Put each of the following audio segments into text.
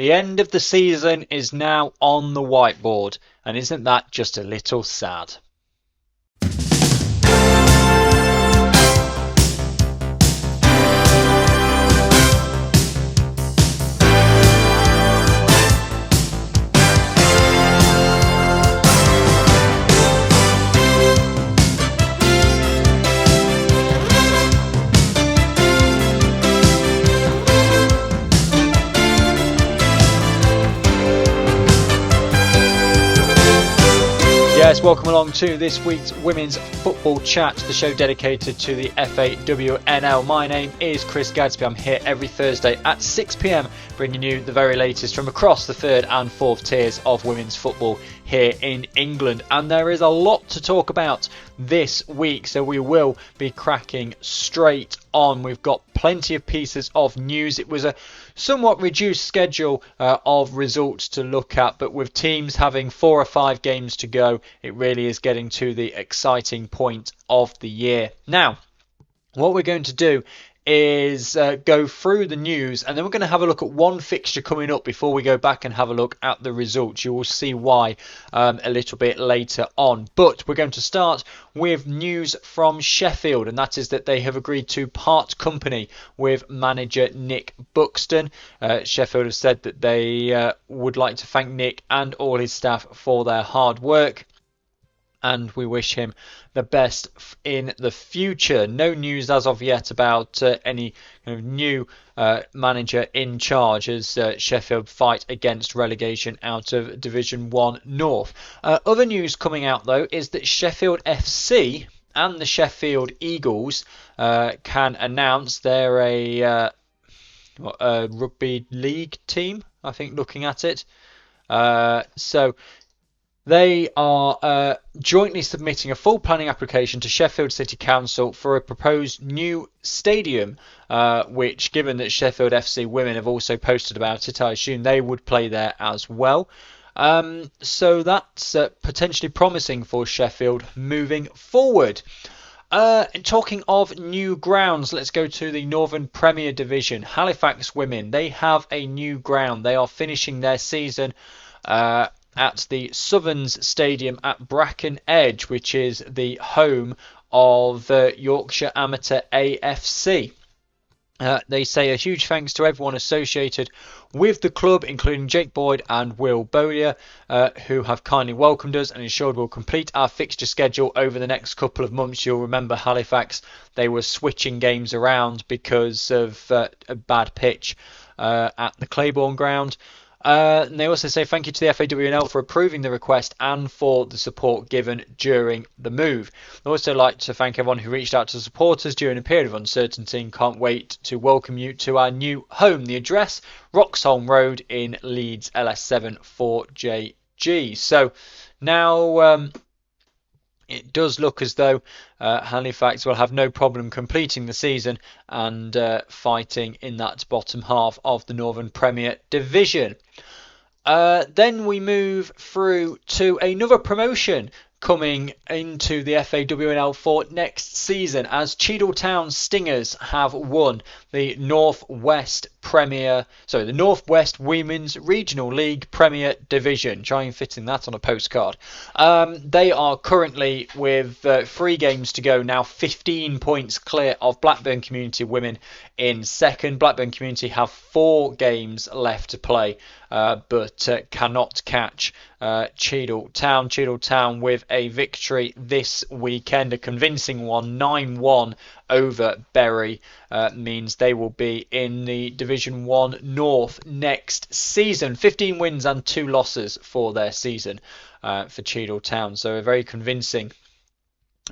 The end of the season is now on the whiteboard, and isn't that just a little sad? Yes, welcome along to this week's Women's Football Chat, the show dedicated to the FAWNL. My name is Chris Gadsby. I'm here every Thursday at 6 p.m, bringing you the very latest from across the third and fourth tiers of women's football here in England. And there is a lot to talk about this week, so we will be cracking straight on. We've got plenty of pieces of news. It was a somewhat reduced schedule of results to look at, but with teams having 4 or 5 games to go, it really is getting to the exciting point of the year. Now, what we're going to do is go through the news, and then we're going to have a look at one fixture coming up before we go back and have a look at the results. You will see why a little bit later on, but we're going to start with news from Sheffield, and that is that they have agreed to part company with manager Nick Buxton. Sheffield have said that they would like to thank Nick and all his staff for their hard work, and we wish him the best in the future. No news as of yet about any kind of new manager in charge as Sheffield fight against relegation out of Division 1 North. Other news coming out though is that Sheffield FC and the Sheffield Eagles can announce they're a rugby league team, I think, looking at it. So they are jointly submitting a full planning application to Sheffield City Council for a proposed new stadium, which, given that Sheffield FC women have also posted about it, I assume they would play there as well. So that's potentially promising for Sheffield moving forward. Talking of new grounds, let's go to the Northern Premier Division. Halifax women, they have a new ground. They are finishing their season at the Southerns Stadium at Bracken Edge, which is the home of Yorkshire Amateur AFC. They say a huge thanks to everyone associated with the club, including Jake Boyd and Will Bowyer, who have kindly welcomed us and ensured we'll complete our fixture schedule over the next couple of months. You'll remember Halifax, they were switching games around because of a bad pitch at the Claiborne ground. And they also say thank you to the FAWNL for approving the request and for the support given during the move. I'd also like to thank everyone who reached out to support us during a period of uncertainty and can't wait to welcome you to our new home. The address, Roxholm Road in Leeds, LS7 4JG. So now it does look as though Halifax will have no problem completing the season and fighting in that bottom half of the Northern Premier Division. Then we move through to another promotion coming into the FAWNL for next season, as Cheadle Town Stingers have won the Northwest Women's Regional League Premier Division. Try and fit in that on a postcard. They are currently with 3 games to go now, 15 points clear of Blackburn Community Women in second. Blackburn Community have 4 games left to play, but cannot catch Cheadle Town. Cheadle Town with a victory this weekend, a convincing one, 9-1 over Bury, means they will be in the Division 1 North next season. 15 wins and 2 losses for their season for Cheadle Town, so a very convincing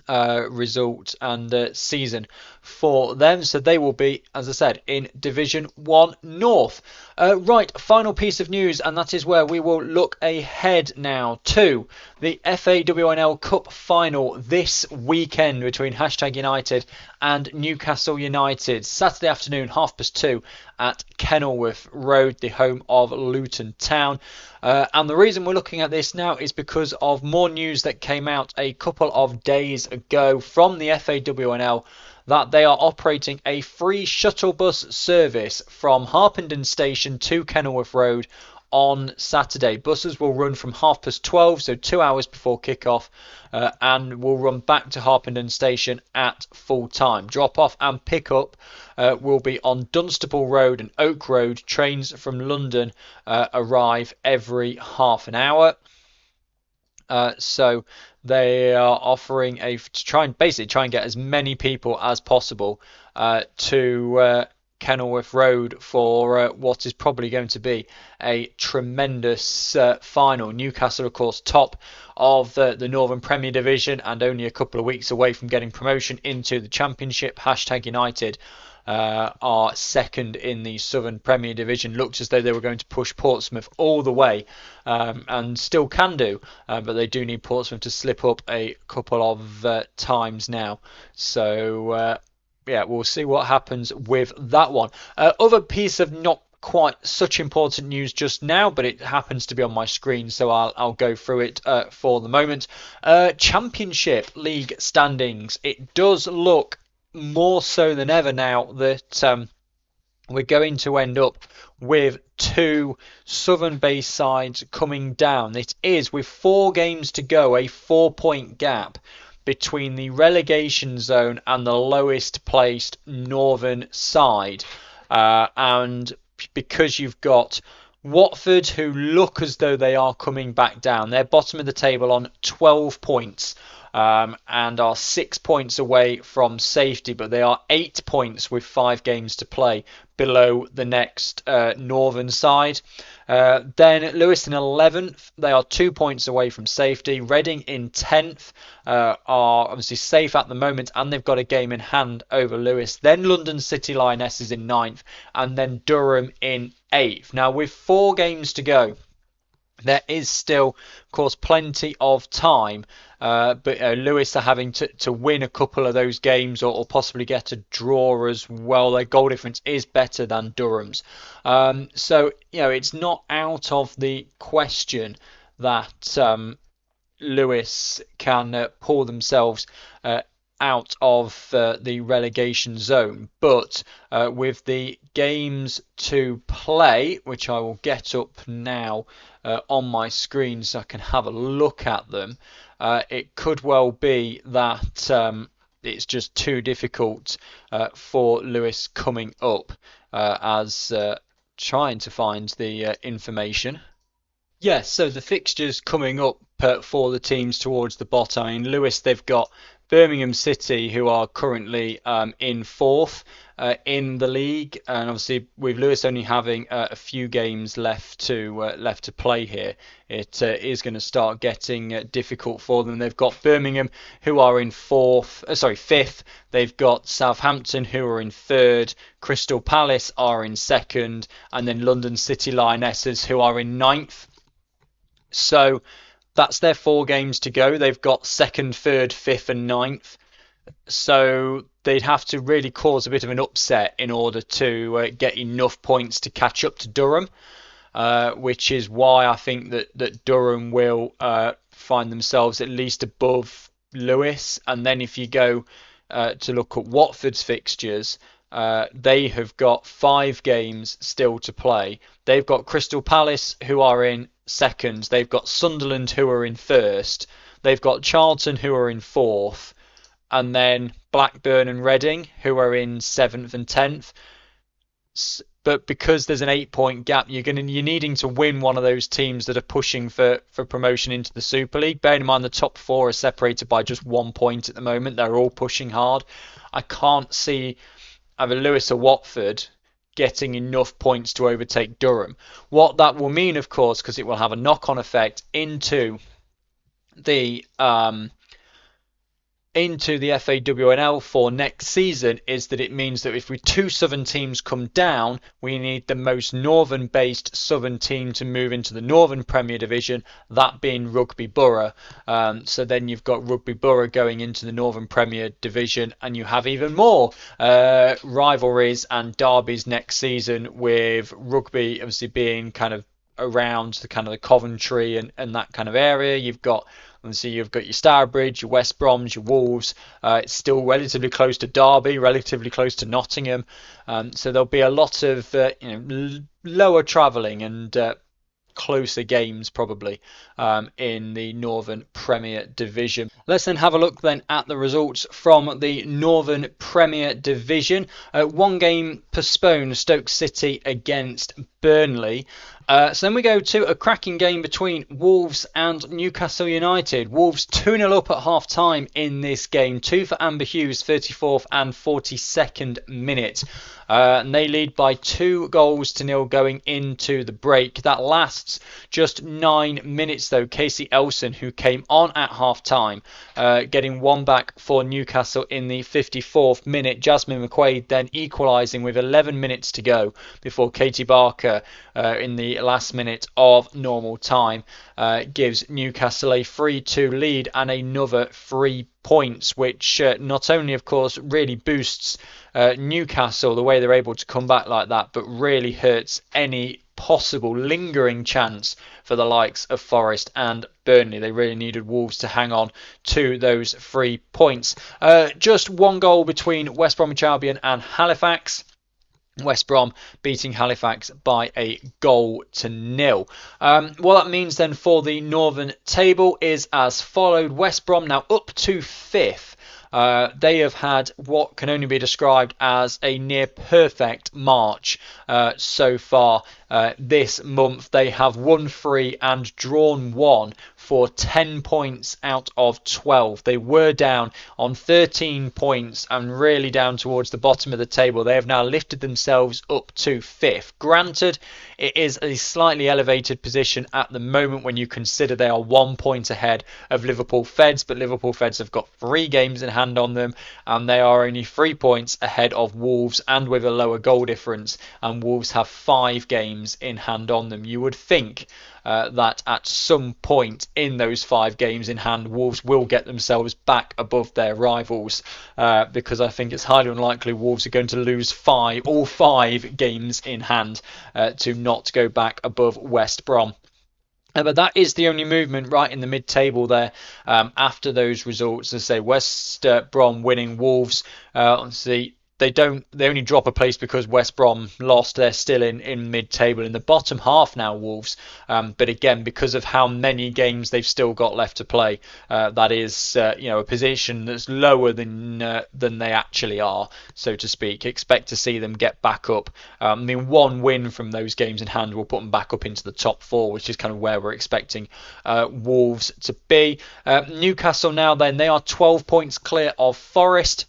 result and season for them. So they will be, as I said, in Division 1 North. Right, final piece of news, and that is where we will look ahead now to the FAWNL Cup final this weekend between #United and Newcastle United. Saturday afternoon, 2:30 at Kenilworth Road, the home of Luton Town. And the reason we're looking at this now is because of more news that came out a couple of days ago from the FAWNL that they are operating a free shuttle bus service from Harpenden Station to Kenilworth Road on Saturday. Buses will run from 12:30, so 2 hours before kick-off, and will run back to Harpenden Station at full time. Drop-off and pick-up will be on Dunstable Road and Oak Road. Trains from London arrive every half an hour. So they are offering to try and get as many people as possible to Kenilworth Road for what is probably going to be a tremendous final. Newcastle, of course, top of the Northern Premier Division and only a couple of weeks away from getting promotion into the Championship. #United are second in the Southern Premier Division. Looked as though they were going to push Portsmouth all the way, and still can do, but they do need Portsmouth to slip up a couple of times now. So yeah, we'll see what happens with that one. Other piece of not quite such important news just now, but it happens to be on my screen, so I'll go through it for the moment. Championship League standings. It does look more so than ever now that we're going to end up with two Southern-based sides coming down. It is, with 4 games to go, a 4-point gap between the relegation zone and the lowest placed Northern side. And because you've got Watford, who look as though they are coming back down. They're bottom of the table on 12 points. And are 6 points away from safety, but they are 8 points with 5 games to play below the next Northern side. Then Lewis in 11th, they are 2 points away from safety. Reading in 10th are obviously safe at the moment, and they've got a game in hand over Lewis. Then London City Lionesses in 9th, and then Durham in 8th. Now with 4 games to go, there is still, of course, plenty of time, but Lewis are having to win a couple of those games or possibly get a draw as well. Their goal difference is better than Durham's. So, it's not out of the question that Lewis can pull themselves out of the relegation zone, but with the games to play, which I will get up now on my screen so I can have a look at them, it could well be that it's just too difficult for Lewis coming up, as trying to find the information. Yes, so the fixtures coming up for the teams towards the bottom. I mean, Lewis, they've got Birmingham City, who are currently in 4th in the league, and obviously with Lewis only having a few games left to play here, it is going to start getting difficult for them. They've got Birmingham, who are in 5th. They've got Southampton, who are in 3rd. Crystal Palace are in 2nd, and then London City Lionesses, who are in 9th. So that's their 4 games to go. They've got 2nd, 3rd, 5th and 9th. So they'd have to really cause a bit of an upset in order to get enough points to catch up to Durham, which is why I think that Durham will find themselves at least above Lewis. And then if you go to look at Watford's fixtures, they have got 5 games still to play. They've got Crystal Palace, who are in 2nd. They've got Sunderland, who are in 1st. They've got Charlton, who are in 4th. And then Blackburn and Reading, who are in 7th and 10th. But because there's an 8-point gap, you're needing to win one of those teams that are pushing for promotion into the Super League. Bearing in mind the top 4 are separated by just 1 point at the moment. They're all pushing hard. I can't see either Lewis or Watford getting enough points to overtake Durham. What that will mean, of course, because it will have a knock-on effect into the FAWNL for next season, is that it means that if 2 southern teams come down, we need the most northern based southern team to move into the Northern Premier Division, that being Rugby Borough. So then you've got Rugby Borough going into the Northern Premier Division, and you have even more rivalries and derbies next season, with Rugby obviously being kind of around the kind of the Coventry and that kind of area. You've got your Stourbridge, your West Broms, your Wolves. It's still relatively close to Derby, relatively close to Nottingham. So there'll be a lot of lower travelling and closer games probably in the Northern Premier Division. Let's then have a look then at the results from the Northern Premier Division. One game postponed, Stoke City against Burnley. So then we go to a cracking game between Wolves and Newcastle United. Wolves 2-0 up at half time in this game. 2 for Amber Hughes, 34th and 42nd minute. And they lead by 2-0 going into the break. That lasts just 9 minutes though. Casey Elson, who came on at half time, getting one back for Newcastle in the 54th minute. Jasmine McQuaid then equalising with 11 minutes to go before Katie Barker in the last minute of normal time gives Newcastle a 3-2 lead and another 3 points, which not only of course really boosts Newcastle the way they're able to come back like that, but really hurts any possible lingering chance for the likes of Forest and Burnley. They really needed Wolves to hang on to those 3 points. Just one goal between West Bromwich Albion and Halifax. West Brom beating Halifax by 1-0. What that means then for the Northern table is as followed. West Brom now up to 5th. They have had what can only be described as a near perfect March so far this month. They have won 3 and drawn 1 for 10 points out of 12. They were down on 13 points and really down towards the bottom of the table. They have now lifted themselves up to 5th. Granted, it is a slightly elevated position at the moment when you consider they are 1 point ahead of Liverpool Feds, but Liverpool Feds have got 3 games in hand on them and they are only 3 points ahead of Wolves and with a lower goal difference, and Wolves have 5 games in hand on them. You would think that at some point in those 5 games in hand, Wolves will get themselves back above their rivals, because I think it's highly unlikely Wolves are going to lose all 5 games in hand to not go back above West Brom. But that is the only movement right in the mid-table there after those results. As I say, West Brom winning, Wolves obviously they only drop a place because West Brom lost. They're still in mid-table in the bottom half now, Wolves. But again, because of how many games they've still got left to play, that is a position that's lower than they actually are, so to speak. Expect to see them get back up. One win from those games in hand will put them back up into the top 4, which is kind of where we're expecting Wolves to be. Newcastle now then, they are 12 points clear of Forest.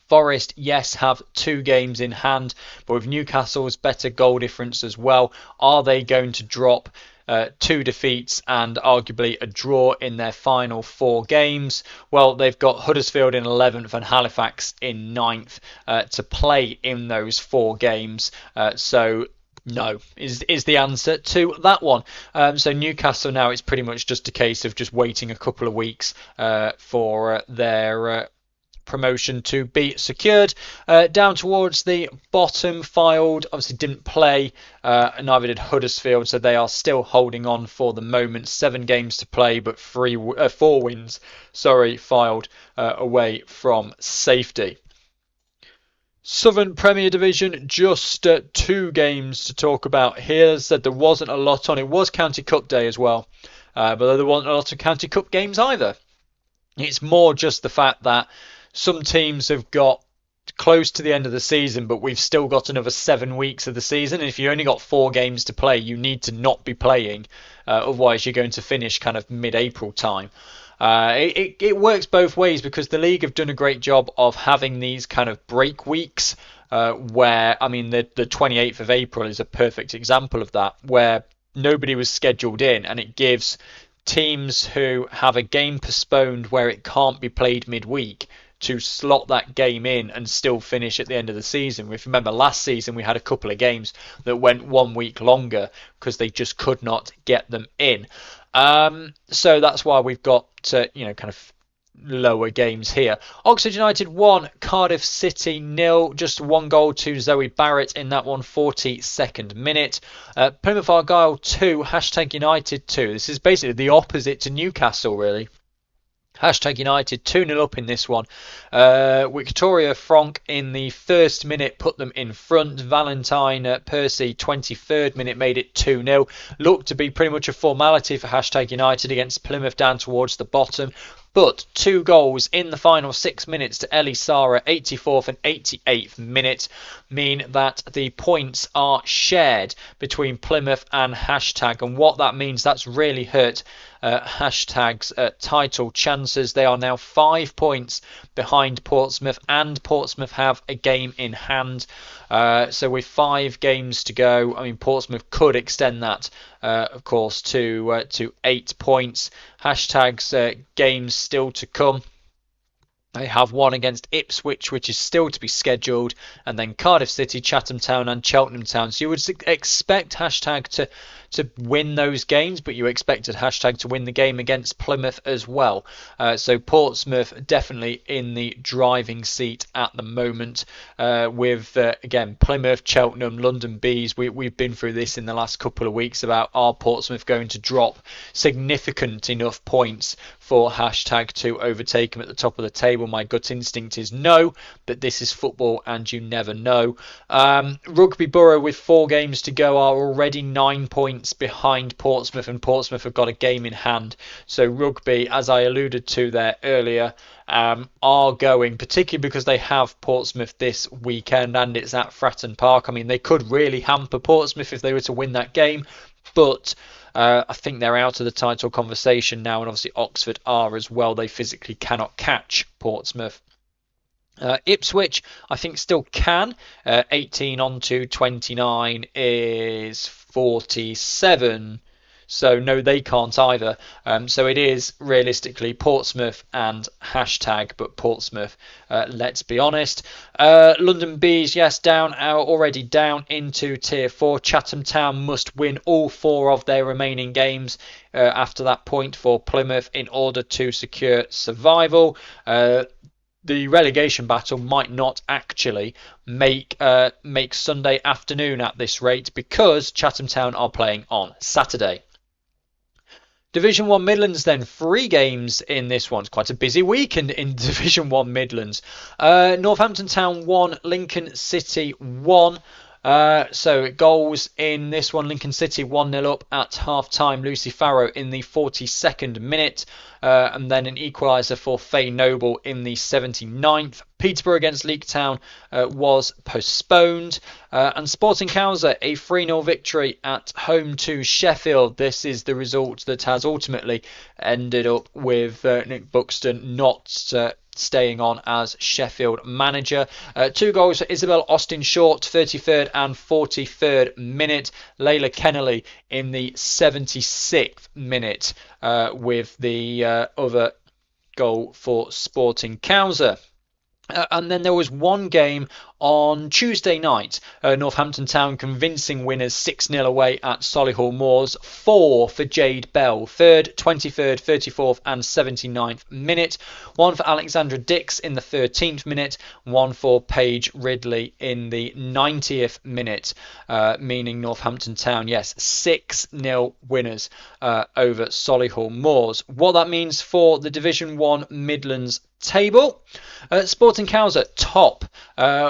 Forest, yes, have 2 games in hand, but with Newcastle's better goal difference as well, are they going to drop 2 defeats and arguably a draw in their final 4 games? Well, they've got Huddersfield in 11th and Halifax in 9th to play in those 4 games. So no is the answer to that one. So Newcastle now, it's pretty much just a case of just waiting a couple of weeks for their promotion to be secured. Down towards the bottom, Fylde obviously didn't play, neither did Huddersfield, so they are still holding on for the moment. 7 games to play, but 4 wins. Fylde away from safety. Southern Premier Division, just 2 games to talk about here. As I said, there wasn't a lot on. It was County Cup day as well, but there wasn't a lot of County Cup games either. It's more just the fact that some teams have got close to the end of the season, but we've still got another 7 weeks of the season. And if you only got 4 games to play, you need to not be playing. Otherwise, you're going to finish kind of mid-April time. It works both ways because the league have done a great job of having these kind of break weeks where, the 28th of April is a perfect example of that, where nobody was scheduled in, and it gives teams who have a game postponed where it can't be played midweek to slot that game in and still finish at the end of the season. If you remember last season, we had a couple of games that went 1 week longer because they just could not get them in. So that's why we've got kind of lower games here. Oxford United 1, Cardiff City 0, just one goal to Zoe Barrett in that one, 42nd minute. Plymouth Argyle 2, hashtag United 2. This is basically the opposite to Newcastle, really. Hashtag United 2-0 up in this one. Victoria Frank in the first minute put them in front. Valentine Percy 23rd minute made it 2-0. Looked to be pretty much a formality for hashtag United against Plymouth down towards the bottom. But 2 goals in the final 6 minutes to Ellie Sara, 84th and 88th minute, mean that the points are shared between Plymouth and hashtag. And what that means, that's really hurt hashtag's title chances. They are now 5 points behind Portsmouth, and Portsmouth have a game in hand. So with 5 games to go, I mean, Portsmouth could extend that, of course, to 8 points. Hashtag's games still to come. They have one against Ipswich, which is still to be scheduled, and then Cardiff City, Chatham Town and Cheltenham Town. So you would expect hashtag to win those games, but you expected hashtag to win the game against Plymouth as well. So Portsmouth definitely in the driving seat at the moment, with again Plymouth, Cheltenham, London Bees. We've been through this in the last couple of weeks about, are Portsmouth going to drop significant enough points for hashtag to overtake them at the top of the table? My gut instinct is no, but this is football and you never know. Rugby Borough with 4 games to go are already 9 points behind Portsmouth, and Portsmouth have got a game in hand. So Rugby, as I alluded to there earlier, are going, particularly because they have Portsmouth this weekend and it's at Fratton Park. I mean, they could really hamper Portsmouth if they were to win that game, but I think they're out of the title conversation now, and obviously Oxford are as well. They physically cannot catch Portsmouth. Ipswich, I think, still can. 18 on to 29 is 47. So no, they can't either. So it is realistically Portsmouth and hashtag, but Portsmouth, let's be honest. London Bees, yes, already down into Tier 4. Chatham Town must win all 4 of their remaining games after that point for Plymouth in order to secure survival. The relegation battle might not actually make Sunday afternoon at this rate, because Chatham Town are playing on Saturday. Division 1 Midlands then, 3 games in this one. It's quite a busy weekend in Division 1 Midlands. Northampton Town 1, Lincoln City 1. So goals in this one: Lincoln City 1-0 up at half-time. Lucy Farrow in the 42nd minute. And then an equaliser for Faye Noble in the 79th. Peterborough against Leek Town was postponed. And Sporting Cowser, a 3-0 victory at home to Sheffield. This is the result that has ultimately ended up with Nick Buxton not staying on as Sheffield manager. 2 goals for Isabel Austin Short, 33rd and 43rd minute. Layla Kennelly in the 76th minute with the other goal for Sporting Cowser. And then there was one game on Tuesday night. Northampton Town convincing winners 6-0 away at Solihull Moors. 4 for Jade Bell, 3rd, 23rd, 34th and 79th minute. 1 for Alexandra Dix in the 13th minute. 1 for Paige Ridley in the 90th minute. Meaning Northampton Town, yes, 6-0 winners over Solihull Moors. What that means for the Division 1 Midlands table: Sporting Cowser top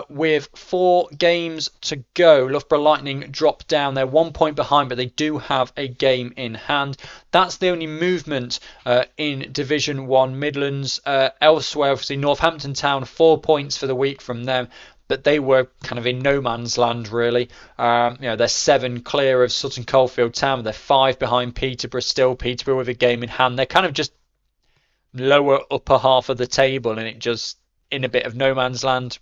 with 4 games to go. Loughborough Lightning drop down. They're 1 point behind, but they do have a game in hand. That's the only movement in Division 1 Midlands. Elsewhere, obviously, Northampton Town, 4 points for the week from them, but they were kind of in no man's land, really. They're 7 clear of Sutton Coldfield Town. They're 5 behind Peterborough still. Peterborough with a game in hand. They're kind of just lower upper half of the table, and it just in a bit of no man's land.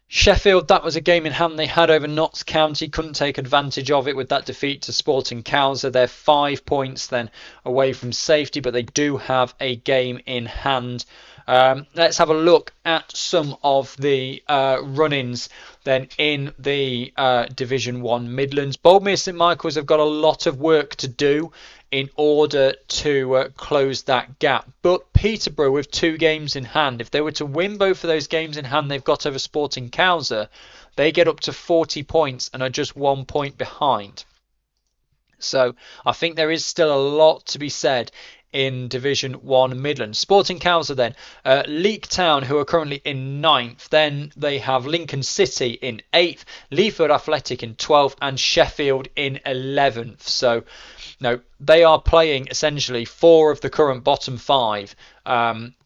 Sheffield, that was a game in hand they had over Notts County, couldn't take advantage of it with that defeat to Sporting Cowser. They're 5 points then away from safety, but they do have a game in hand. Let's have a look at some of the run-ins then in the Division 1 Midlands. Boldmere St Michael's have got a lot of work to do in order to close that gap. But Peterborough, with 2 games in hand, if they were to win both of those games in hand they've got over Sporting Cowser, they get up to 40 points and are just 1 point behind. So I think there is still a lot to be said in Division 1 Midlands. Sporting Cowser then, Leek Town, who are currently in 9th. Then they have Lincoln City in 8th, Leafield Athletic in 12th, and Sheffield in 11th. So no, they are playing essentially 4 of the current bottom 5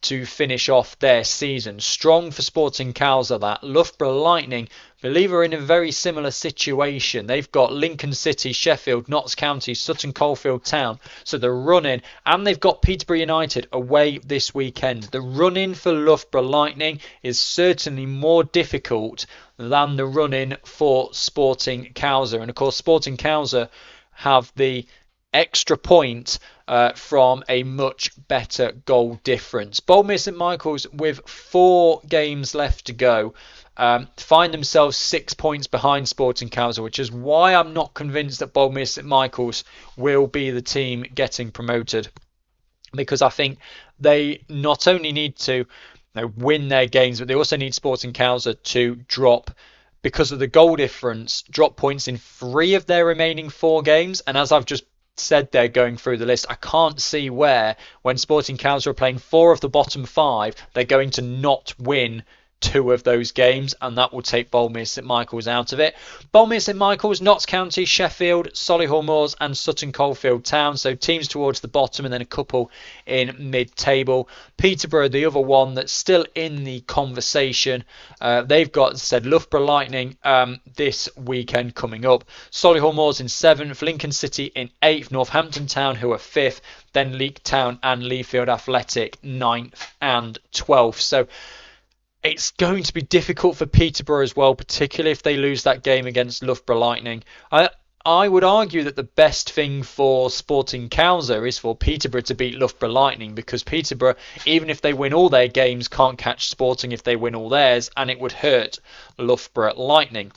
to finish off their season. Strong for Sporting Cowser that. Loughborough Lightning, I believe, are in a very similar situation. They've got Lincoln City, Sheffield, Notts County, Sutton Coldfield Town. So the run-in, and they've got Peterborough United away this weekend. The run-in for Loughborough Lightning is certainly more difficult than the run-in for Sporting Cowser. And of course, Sporting Cowser have the extra point from a much better goal difference. Boldmere St Michael's, with 4 games left to go, find themselves 6 points behind Sporting Cowser, which is why I'm not convinced that Boldmere St Michael's will be the team getting promoted, because I think they not only need to win their games, but they also need Sporting Cowser to drop, because of the goal difference, drop points in 3 of their remaining 4 games. And as I've just said there, going through the list, I can't see where, when Sporting Cowser are playing 4 of the bottom 5, they're going to not win 2 of those games, and that will take Boldmere St Michael's out of it. Boldmere St Michael's, Notts County, Sheffield, Solihull Moors and Sutton Coldfield Town, so teams towards the bottom, and then a couple in mid-table. Peterborough, the other one that's still in the conversation, they've got, as I said, Loughborough Lightning this weekend coming up. Solihull Moors in 7th, Lincoln City in 8th, Northampton Town, who are 5th, then Leek Town and Leafield Athletic 9th and 12th. So it's going to be difficult for Peterborough as well, particularly if they lose that game against Loughborough Lightning. I would argue that the best thing for Sporting Cowser is for Peterborough to beat Loughborough Lightning, because Peterborough, even if they win all their games, can't catch Sporting if they win all theirs, and it would hurt Loughborough Lightning.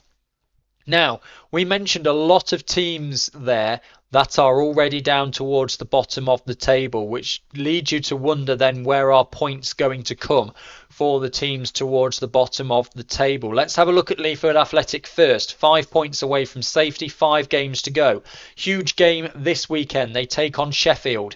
Now, we mentioned a lot of teams there that are already down towards the bottom of the table, which leads you to wonder then, where are points going to come for the teams towards the bottom of the table? Let's have a look at Leafield Athletic first. 5 points away from safety, 5 games to go. Huge game this weekend. They take on Sheffield,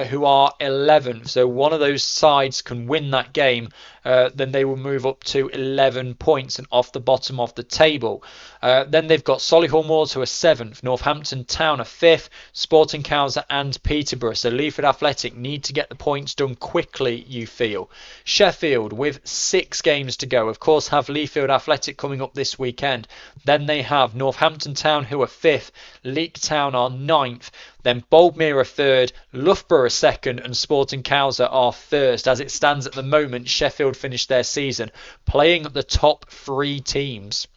who are 11th. So one of those sides can win that game, then they will move up to 11 points and off the bottom of the table. Then they've got Solihull Moors, who are 7th. Northampton Town are 5th. Sporting Cowser and Peterborough. So Leafield Athletic need to get the points done quickly, you feel. Sheffield, with 6 games to go, of course, have Leafield Athletic coming up this weekend. Then they have Northampton Town, who are 5th. Leek Town are 9th. Then Boldmere are 3rd, Loughborough are 2nd, and Sporting Cowser are 1st. As it stands at the moment, Sheffield finished their season playing the top 3 teams,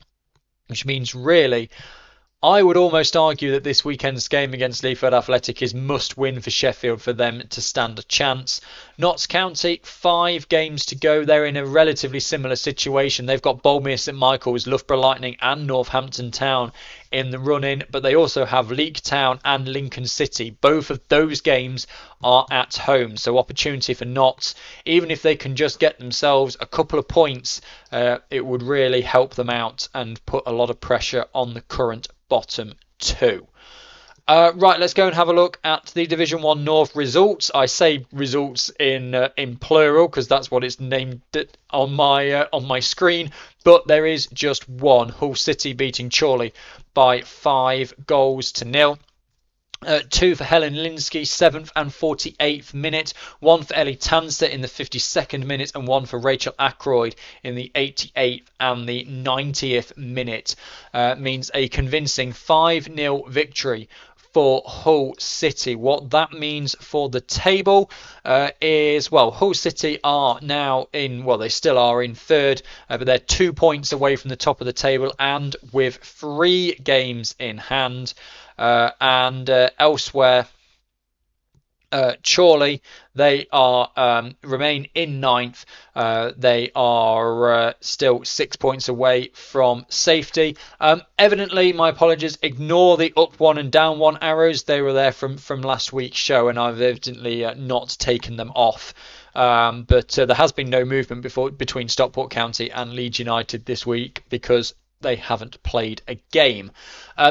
which means really, I would almost argue that this weekend's game against Leafield Athletic is must win for Sheffield for them to stand a chance. Notts County, 5 games to go. They're in a relatively similar situation. They've got Boldmere St Michael's, Loughborough Lightning and Northampton Town in the run-in, but they also have Leek Town and Lincoln City. Both of those games are at home, so opportunity for Notts. Even if they can just get themselves a couple of points, it would really help them out and put a lot of pressure on the current bottom 2. Right, let's go and have a look at the Division 1 North results. I say results in plural because that's what it's named on my screen, but there is just one. Hull City beating Chorley by 5 goals to 0. 2 for Helen Linsky, 7th and 48th minute. 1 for Ellie Tanster in the 52nd minute, and 1 for Rachel Ackroyd in the 88th and the 90th minute. Means a convincing 5-0 victory for Hull City. What that means for the table is, well, Hull City are now in, well, they still are in 3rd, but they're 2 points away from the top of the table and with 3 games in hand. And elsewhere, Chorley, they are remain in ninth. They are still 6 points away from safety. Evidently, my apologies, ignore the up one and down one arrows. They were there from last week's show, and I've evidently not taken them off. But there has been no movement between Stockport County and Leeds United this week because they haven't played a game.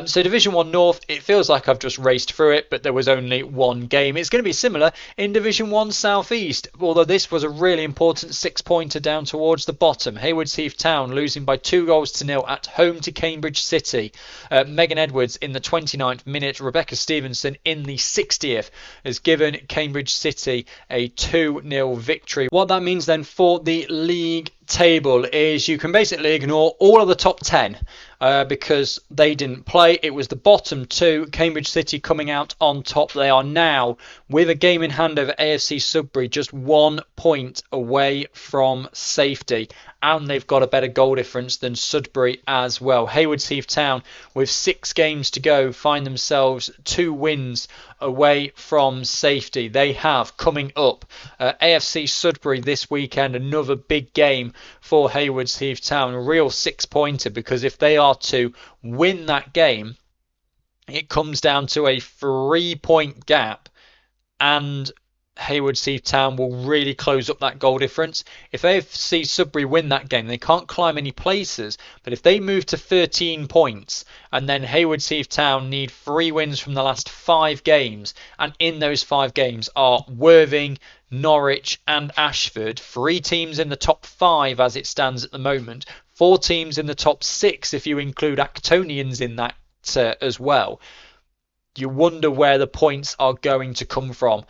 So Division 1 North, it feels like I've just raced through it, but there was only one game. It's going to be similar in Division 1 South East, although this was a really important 6-pointer down towards the bottom. Haywards Heath Town losing by 2-0 at home to Cambridge City. Megan Edwards in the 29th minute, Rebecca Stevenson in the 60th has given Cambridge City a 2-0 victory. What that means then for the league table is you can basically ignore all of the top 10 because they didn't play. It was the bottom two, Cambridge City coming out on top. They are now, with a game in hand over AFC Sudbury, just 1 point away from safety, and they've got a better goal difference than Sudbury as well. Haywards Heath Town, with 6 games to go, find themselves 2 wins away from safety. They have coming up AFC Sudbury this weekend, another big game for Haywards Heath Town, a real 6-pointer, because if they are to win that game, it comes down to a 3-point gap, and Haywards Heath Town will really close up that goal difference. If AFC Sudbury win that game, they can't climb any places, but if they move to 13 points, and then Haywards Heath Town need 3 wins from the last 5 games, and in those 5 games are Worthing, Norwich and Ashford, 3 teams in the top 5 as it stands at the moment, 4 teams in the top 6 if you include Actonians in that as well. You wonder where the points are going to come from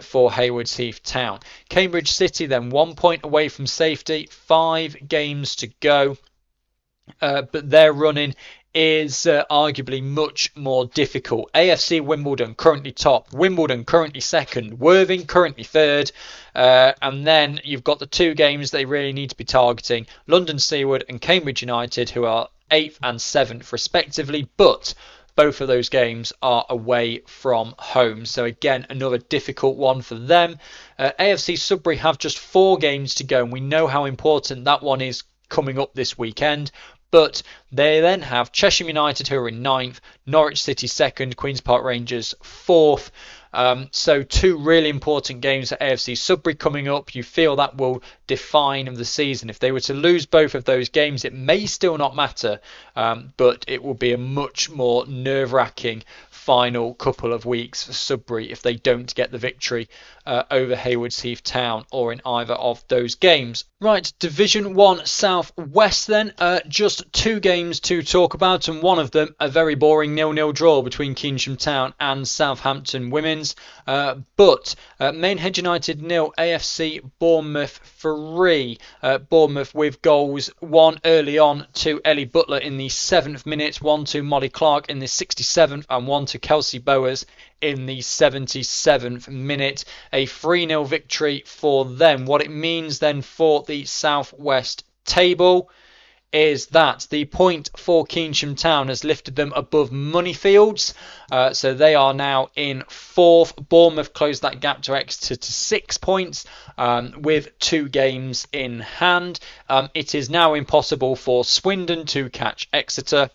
for Haywards Heath Town. Cambridge City then 1 point away from safety, 5 games to go, but their running is arguably much more difficult. AFC Wimbledon currently top, Wimbledon currently second, Worthing currently third, and then you've got the 2 games they really need to be targeting, London Seaward and Cambridge United, who are 8th and 7th respectively, but both of those games are away from home. So again, another difficult one for them. AFC Sudbury have just 4 games to go, and we know how important that one is coming up this weekend. But they then have Cheshire United, who are in 9th, Norwich City 2nd, Queen's Park Rangers 4th. So 2 really important games at AFC Sudbury coming up. You feel that will define the season. If they were to lose both of those games, it may still not matter, but it will be a much more nerve-wracking final couple of weeks for Sudbury if they don't get the victory over Haywards Heath Town or in either of those games. Right, Division 1 South West then, just 2 games to talk about, and one of them a very boring 0-0 draw between Keynsham Town and Southampton Women's, but Maidenhead United 0, AFC Bournemouth 3. Bournemouth with goals, 1 early on to Ellie Butler in the 7th minute, 1 to Molly Clark in the 67th, and 1 to Kelsey Bowers in the 77th minute. A 3-0 victory for them. What it means then for the South West table is that the point for Keynsham Town has lifted them above Moneyfields, so they are now in 4th. Bournemouth closed that gap to Exeter to 6 points with 2 games in hand. It is now impossible for Swindon to catch Exeter.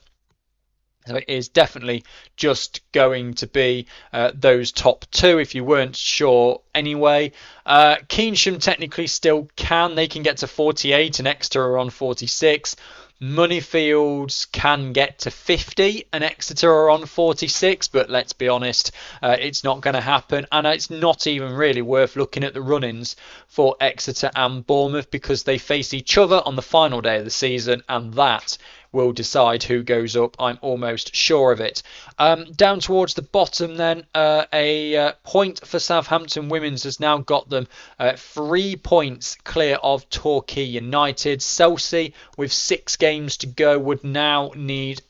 So it is definitely just going to be those top 2 if you weren't sure anyway. Keynsham technically still can. They can get to 48 and Exeter are on 46. Moneyfields can get to 50 and Exeter are on 46, but let's be honest, it's not going to happen, and it's not even really worth looking at the run-ins for Exeter and Bournemouth because they face each other on the final day of the season, and that will decide who goes up. I'm almost sure of it. Down towards the bottom then, a point for Southampton Women's has now got them 3 points clear of Torquay United. Chelsea, with 6 games to go, would now need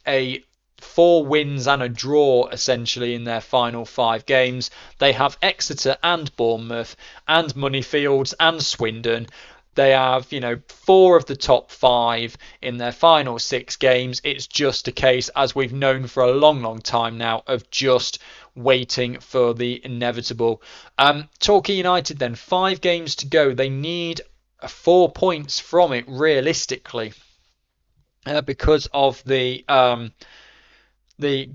4 wins and a draw essentially in their final 5 games. They have Exeter and Bournemouth and Moneyfields and Swindon. They have, 4 of the top 5 in their final 6 games. It's just a case, as we've known for a long, long time now, of just waiting for the inevitable. Torquay United then, 5 games to go. They need 4 points from it realistically, because of the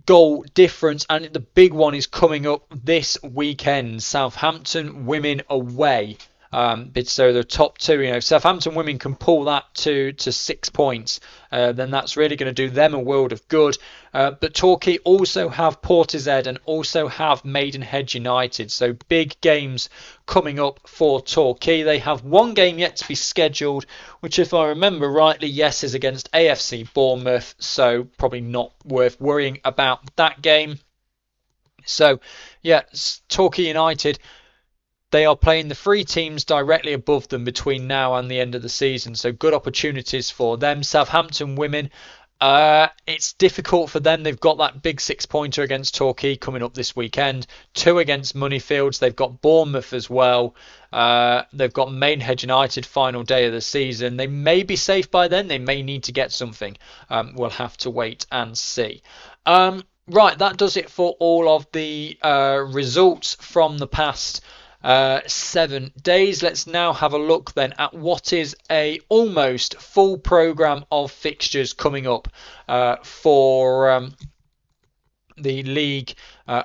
goal difference, and the big one is coming up this weekend. Southampton women away. So the top 2, if Southampton women can pull that to 6 points, then that's really going to do them a world of good. But Torquay also have Portishead and also have Maidenhead United, so big games coming up for Torquay. They have 1 game yet to be scheduled, which, if I remember rightly, yes, is against AFC Bournemouth, so probably not worth worrying about that game. So yeah, Torquay United, they are playing the 3 teams directly above them between now and the end of the season, so good opportunities for them. Southampton women, it's difficult for them. They've got that big 6-pointer against Torquay coming up this weekend, 2 against Moneyfields. They've got Bournemouth as well. They've got Maidenhead United final day of the season. They may be safe by then. They may need to get something. We'll have to wait and see. Right, that does it for all of the results from the past 7 days. Let's now have a look then at what is a almost full programme of fixtures coming up for the league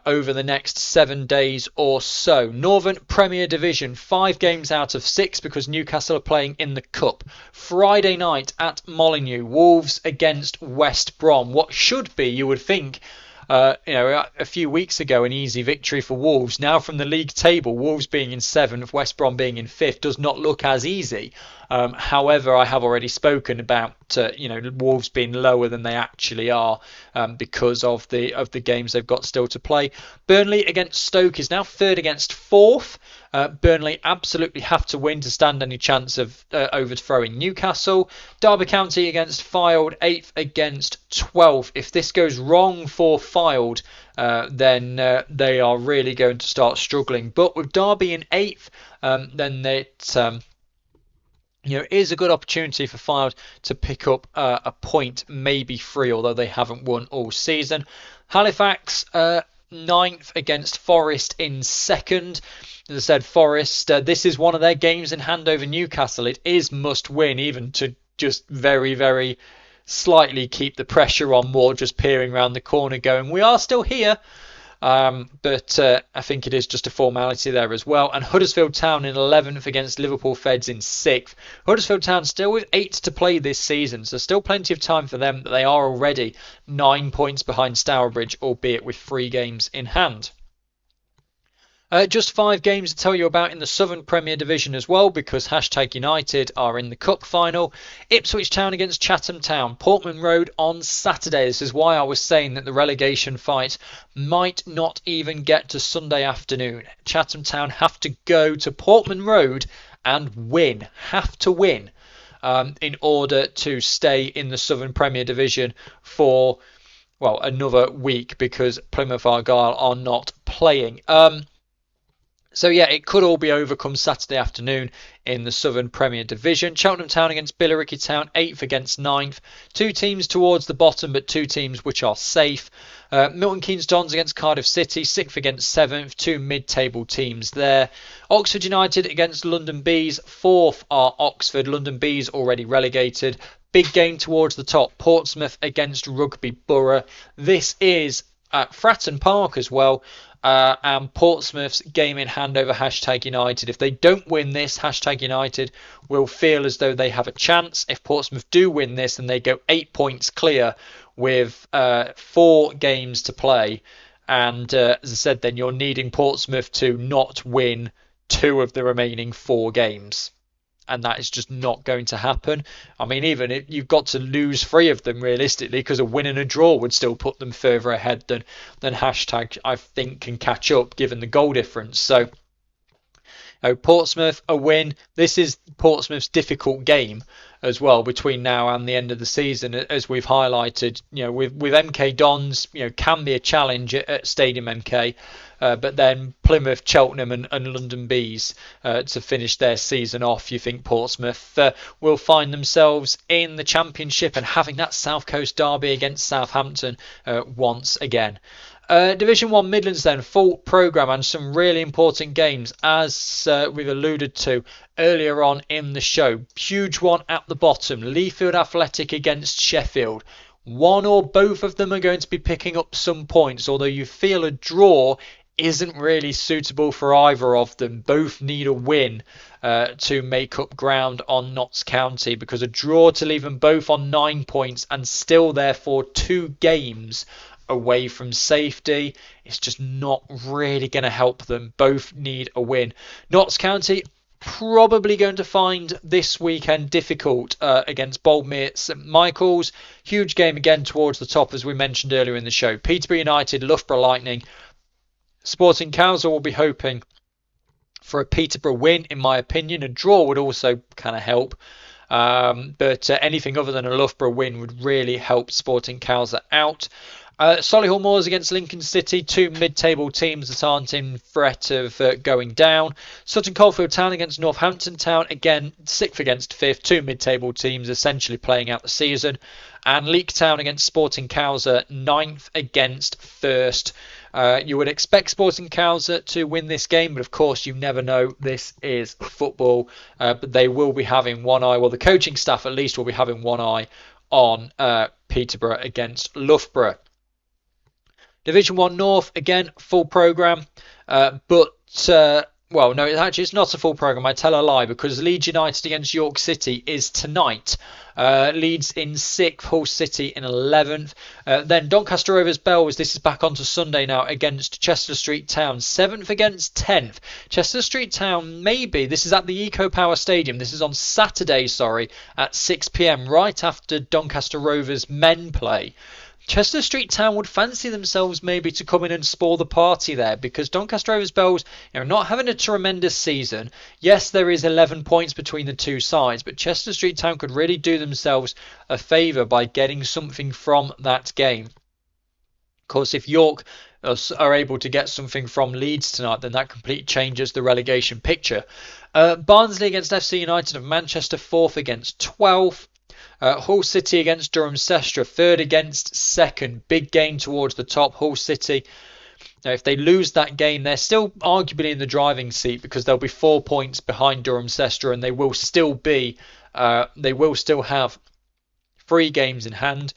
over the next 7 days or so. Northern Premier Division, 5 games out of 6 because Newcastle are playing in the Cup. Friday night at Molineux, Wolves against West Brom. What should be, you would think, a few weeks ago, an easy victory for Wolves. Now from the league table, Wolves being in 7th, West Brom being in 5th, does not look as easy. However, I have already spoken about Wolves being lower than they actually are because of the games they've got still to play. Burnley against Stoke is now 3rd against 4th. Burnley absolutely have to win to stand any chance of overthrowing Newcastle. Derby County against Fylde, 8th against 12th. If this goes wrong for Fylde, then they are really going to start struggling. But with Derby in 8th, then it is a good opportunity for Fylde to pick up a point, maybe 3, although they haven't won all season. Halifax 9th against Forest in 2nd. As I said, Forest, this is one of their games in hand over Newcastle. It is must win, even to just very, very slightly keep the pressure on, more just peering around the corner going, we are still here. But I think it is just a formality there as well. And Huddersfield Town in 11th against Liverpool Feds in 6th. Huddersfield Town still with 8 to play this season, so still plenty of time for them. But they are already 9 points behind Stourbridge, albeit with 3 games in hand. Just 5 games to tell you about in the Southern Premier Division as well, because #United are in the Cup final. Ipswich Town against Chatham Town. Portman Road on Saturday. This is why I was saying that the relegation fight might not even get to Sunday afternoon. Chatham Town have to go to Portman Road and win. Have to win in order to stay in the Southern Premier Division for, another week, because Plymouth Argyle are not playing. So yeah, it could all be over come Saturday afternoon in the Southern Premier Division. Cheltenham Town against Billericay Town, 8th against 9th. 2 teams towards the bottom, but 2 teams which are safe. Milton Keynes Dons against Cardiff City, 6th against 7th. 2 mid-table teams there. Oxford United against London Bees, 4th are Oxford. London Bees already relegated. Big game towards the top, Portsmouth against Rugby Borough. This is at Fratton Park as well. And Portsmouth's game in hand over #United. If they don't win this, #United will feel as though they have a chance. If Portsmouth do win this, then they go 8 points clear with 4 games to play. And as I said, then you're needing Portsmouth to not win 2 of the remaining 4 games. And that is just not going to happen. I mean, even if you've got to lose 3 of them realistically, because a win and a draw would still put them further ahead than I think can catch up given the goal difference. So Portsmouth, a win. This is Portsmouth's difficult game as well between now and the end of the season, as we've highlighted. With MK Dons, can be a challenge at Stadium MK, but then Plymouth, Cheltenham and London Bees to finish their season off. You think Portsmouth will find themselves in the Championship and having that South Coast derby against Southampton once again. Division 1 Midlands then, full programme and some really important games as we've alluded to earlier on in the show. Huge one at the bottom, Leafield Athletic against Sheffield. One or both of them are going to be picking up some points, although you feel a draw isn't really suitable for either of them. Both need a win to make up ground on Notts County, because a draw to leave them both on 9 points and still therefore 2 games away from safety, it's just not really going to help them. Both need a win. Notts County probably going to find this weekend difficult against Boldmere St Michael's. Huge game again towards the top, as we mentioned earlier in the show. Peterborough United, Loughborough Lightning. Sporting Council will be hoping for a Peterborough win, in my opinion. A draw would also kind of help. But anything other than a Loughborough win would really help Sporting Council out. Solihull Moors against Lincoln City, 2 mid-table teams that aren't in threat of going down. Sutton Coldfield Town against Northampton Town, again 6th against 5th, 2 mid-table teams essentially playing out the season. And Leek Town against Sporting Cowser, 9th against 1st. You would expect Sporting Cowser to win this game, but of course you never know. This is football. But they will be having one eye, well, the coaching staff at least will be having one eye on Peterborough against Loughborough. Division 1 North, again, full programme, well, no, it's not a full programme. I tell a lie, because Leeds United against York City is tonight. Leeds in 6th, Hull City in 11th. Then Doncaster Rovers Bells, this is back onto Sunday now, against Chester Street Town, 7th against 10th. Chester Street Town, maybe, this is at the Eco Power Stadium. This is on Saturday, at 6 p.m, right after Doncaster Rovers men play. Chester Street Town would fancy themselves maybe to come in and spoil the party there, because Doncaster Rovers Bells are not having a tremendous season. Yes, there is 11 points between the two sides, but Chester Street Town could really do themselves a favour by getting something from that game. Of course, if York are able to get something from Leeds tonight, then that completely changes the relegation picture. Barnsley against FC United of Manchester, 4th against 12th. Hull City against Durham Sestra, 3rd against 2nd. Big game towards the top. Hull City, now if they lose that game, they're still arguably in the driving seat, because they'll be 4 points behind Durham Sestra, and they will still have 3 games in hand.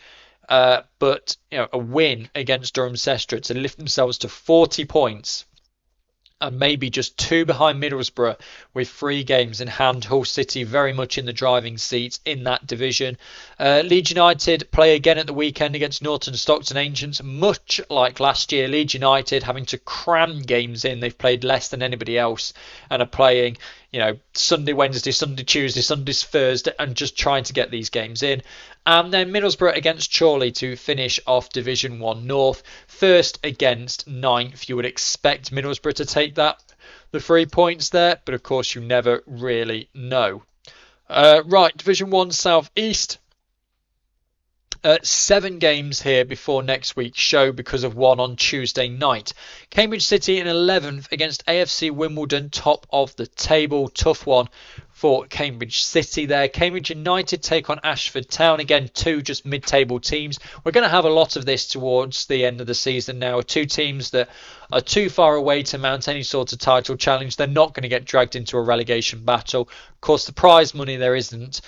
But a win against Durham Sestra to lift themselves to 40 points. And maybe just 2 behind Middlesbrough with 3 games in hand. Hull City very much in the driving seat in that division. Leeds United play again at the weekend against Norton Stockton Ancients. Much like last year, Leeds United having to cram games in. They've played less than anybody else and are playing Sunday, Wednesday, Sunday, Tuesday, Sundays, Thursday, and just trying to get these games in. And then Middlesbrough against Chorley to finish off Division 1 North. 1st against 9th. You would expect Middlesbrough to take the 3 points there, but of course you never really know. Right, Division 1 South East. 7 games here before next week's show because of one on Tuesday night. Cambridge City in 11th against AFC Wimbledon, top of the table. Tough one for Cambridge City there. Cambridge United take on Ashford Town. Again, 2 just mid-table teams. We're going to have a lot of this towards the end of the season now. 2 teams that are too far away to mount any sort of title challenge. They're not going to get dragged into a relegation battle. Of course, the prize money there isn't.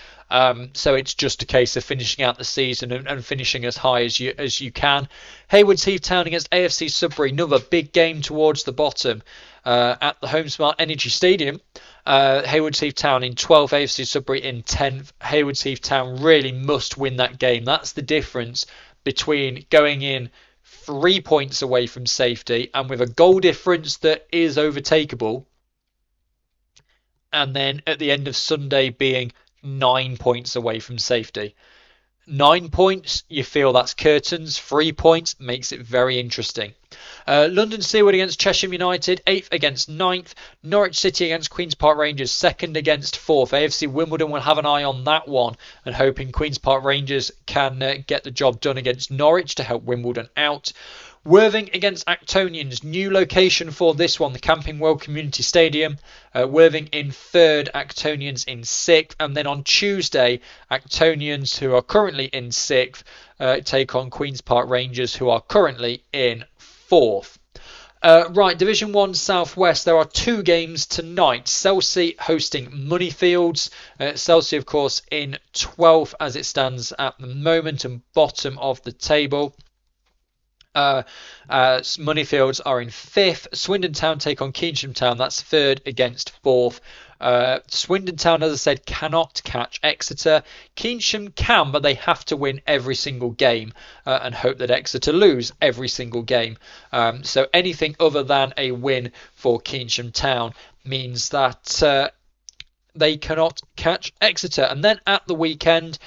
So it's just a case of finishing out the season and finishing as high as you can. Haywards Heath Town against AFC Sudbury. Another big game towards the bottom at the Home Smart Energy Stadium. Haywards Heath Town in 12th, AFC Sudbury in 10th. Haywards Heath Town really must win that game. That's the difference between going in 3 points away from safety and with a goal difference that is overtakeable, and then at the end of Sunday being 9 points away from safety. 9 points, you feel that's curtains. 3 points makes it very interesting. London Seaward against Chesham United, 8th against 9th. Norwich City against Queen's Park Rangers, 2nd against 4th. AFC Wimbledon will have an eye on that one and hoping Queen's Park Rangers can get the job done against Norwich to help Wimbledon out. Worthing against Actonians, new location for this one, the Camping World Community Stadium. Worthing in 3rd, Actonians in 6th. And then on Tuesday, Actonians, who are currently in 6th, take on Queen's Park Rangers, who are currently in 4th. Right, Division 1 Southwest, there are 2 games tonight. Chelsea hosting Moneyfields. Chelsea, of course, in 12th as it stands at the moment and bottom of the table. Moneyfields are in 5th. Swindon Town take on Keynsham Town. That's 3rd against 4th. Swindon Town, as I said, cannot catch Exeter. Keynsham can, but they have to win every single game and hope that Exeter lose every single game. So anything other than a win for Keynsham Town means that they cannot catch Exeter. And then at the weekend,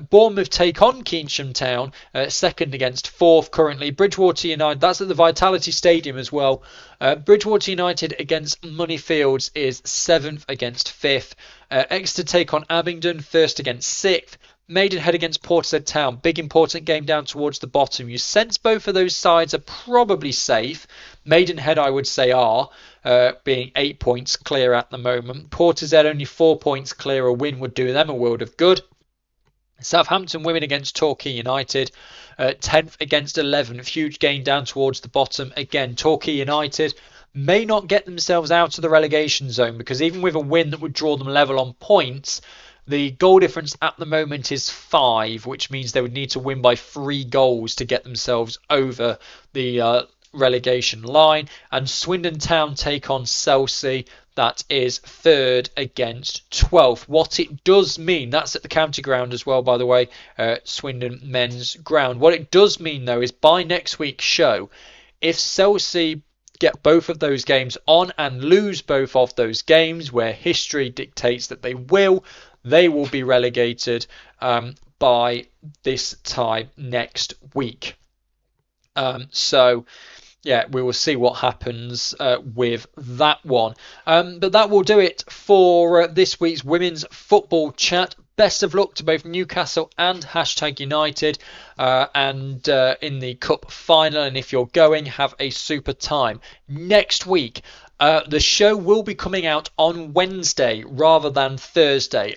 Bournemouth take on Keynsham Town, 2nd against 4th currently. Bridgewater United, that's at the Vitality Stadium as well. Bridgewater United against Moneyfields is 7th against 5th. Exeter take on Abingdon, 1st against 6th. Maidenhead against Portishead Town, big important game down towards the bottom. You sense both of those sides are probably safe. Maidenhead, I would say, are, being 8 points clear at the moment. Portishead only 4 points clear. A win would do them a world of good. Southampton women against Torquay United, 10th against 11th. Huge gain down towards the bottom. Again, Torquay United may not get themselves out of the relegation zone because even with a win that would draw them level on points, the goal difference at the moment is 5, which means they would need to win by 3 goals to get themselves over the relegation line. And Swindon Town take on Chelsea. That is 3rd against 12th. What it does mean, that's at the county ground as well, by the way, Swindon men's ground. What it does mean, though, is by next week's show, if Chelsea get both of those games on and lose both of those games, where history dictates that they will be relegated by this time next week. So, yeah, we will see what happens with that one. But that will do it for this week's Women's Football Chat. Best of luck to both Newcastle and #United and in the Cup final. And if you're going, have a super time. Next week, the show will be coming out on Wednesday rather than Thursday.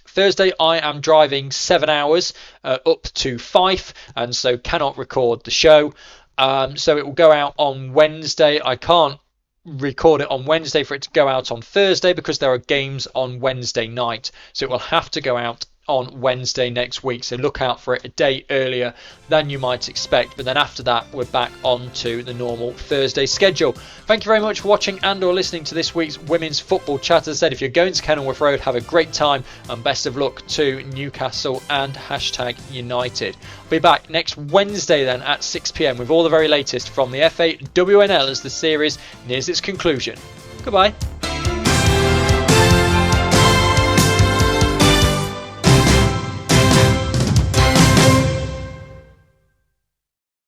Thursday, I am driving 7 hours up to Fife and so cannot record the show. So it will go out on Wednesday. I can't record it on Wednesday for it to go out on Thursday because there are games on Wednesday night. So it will have to go out on Wednesday next week. So look out for it a day earlier than you might expect. But then after that, we're back onto the normal Thursday schedule. Thank you very much for watching and or listening to this week's Women's Football Chat. As I said, if you're going to Kenilworth Road, have a great time and best of luck to Newcastle and #United. I'll be back next Wednesday then at 6 p.m. with all the very latest from the FAWNL as the series nears its conclusion. Goodbye.